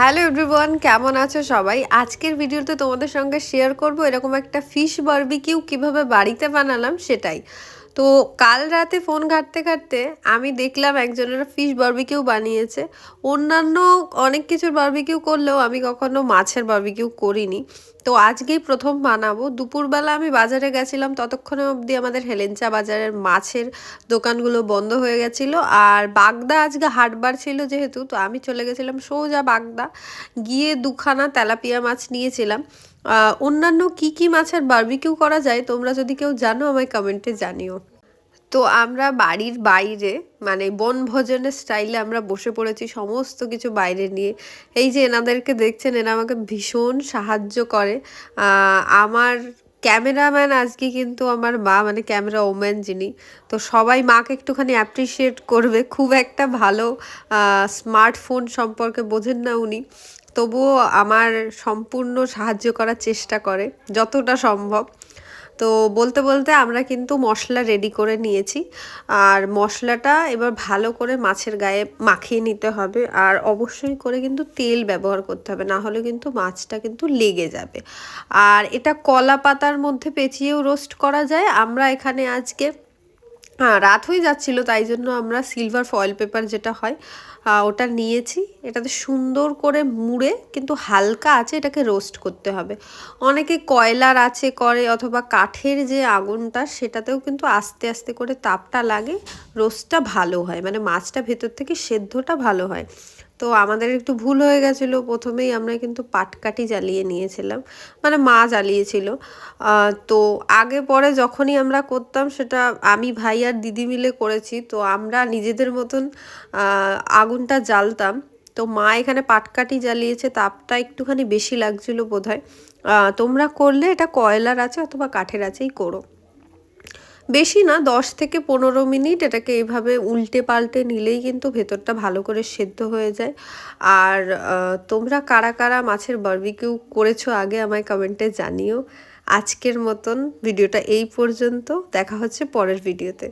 Hello everyone, কেমন আছো সবাই? আজকের ভিডিওতে তোমাদের সঙ্গে শেয়ার করব এরকম একটা ফিশ বারবিকিউ কিভাবে বাড়িতে বানালাম সেটাই। তো কাল রাতে ফোন ঘাঁটতে ঘাঁটতে আমি দেখলাম একজনের ফিশ বারবিকিউ বানিয়েছে। অন্যান্য অনেক কিছুর বারবিকিউ করলেও আমি কখনো মাছের বারবিকিউ করিনি। তো আজকেই প্রথম বানাবো। দুপুরবেলা আমি বাজারে গেছিলাম, ততক্ষণে অবধি আমাদের হেলেঞ্চা বাজারের মাছের দোকানগুলো বন্ধ হয়ে গেছিলো। আর বাগদা আজকে হাটবার ছিল যেহেতু, তো আমি চলে গেছিলাম সোজা বাগদা। গিয়ে দুখানা তেলাপিয়া মাছ নিয়েছিলাম। অন্যান্য কি কি মাছের বারবিকিউ করা যায় তোমরা যদি কেউ জানো আমায় কমেন্টে জানিও। তো আমরা বাড়ির বাইরে মানে বনভোজনের স্টাইলে আমরা বসে পড়েছি সমস্ত কিছু বাইরে নিয়ে। এই যে এনাদেরকে দেখছেন, এরা আমাকে ভীষণ সাহায্য করে। আমার ক্যামেরাম্যান আজকে কিন্তু আমার মা, মানে ক্যামেরা ওম্যান যিনি। তো সবাই মাকে একটুখানি অ্যাপ্রিসিয়েট করবে, খুব একটা ভালো স্মার্টফোন সম্পর্কে বোঝেন না উনি, তবুও আমার সম্পূর্ণ সাহায্য করার চেষ্টা করে যতটা সম্ভব। তো বলতে বলতে আমরা কিন্তু মশলা রেডি করে নিয়েছি। আর মশলাটা এবার ভালো করে মাছের গায়ে মাখিয়ে নিতে হবে, আর অবশ্যই করে কিন্তু তেল ব্যবহার করতে হবে, না হলে কিন্তু মাছটা কিন্তু লেগে যাবে। আর এটা কলা পাতার মধ্যে পেঁচিয়েও রোস্ট করা যায়। আমরা এখানে আজকে রাত হয়ে যাচ্ছিল, তাই জন্য আমরা সিলভার ফয়েল পেপার যেটা হয় ওটা নিয়েছি। এটাতে সুন্দর করে মুড়ে কিন্তু হালকা আছে এটাকে রোস্ট করতে হবে। অনেকে কয়লার আছে করে, অথবা কাঠের যে আগুনটা সেটাতেও কিন্তু আস্তে আস্তে করে তাপটা লাগে, রোস্টটা ভালো হয়, মানে মাছটা ভেতর থেকে সেদ্ধটা ভালো হয়। তো আমাদের একটু ভুল হয়ে গেছিলো, প্রথমেই আমরা কিন্তু পাটকাঠি জ্বালিয়ে নিয়েছিলাম, মানে মা জ্বালিয়েছিল। তো আগে পরে যখনই আমরা করতাম সেটা আমি ভাই আর দিদি মিলে করেছি, তো আমরা নিজেদের মতন আগুনটা জ্বালতাম। তো মা এখানে পাটকাঠি জ্বালিয়েছে, তাপটা একটুখানি বেশি লাগছিল বোধহয়। তোমরা করলে এটা কয়লার আছে অথবা কাঠের আছেই করো। বেশি না, 10 থেকে 15 মিনিট এটাকে এইভাবে উল্টে পাল্টে নিলেই কিন্তু ভেতরটা ভালো করে সেদ্ধ হয়ে যায়। আর তোমরা কারা কারা মাছের বারবিকিউ করেছো আগে আমায় কমেন্টে জানিও। আজকের মতন ভিডিওটা এই পর্যন্ত, দেখা হচ্ছে পরের ভিডিওতে।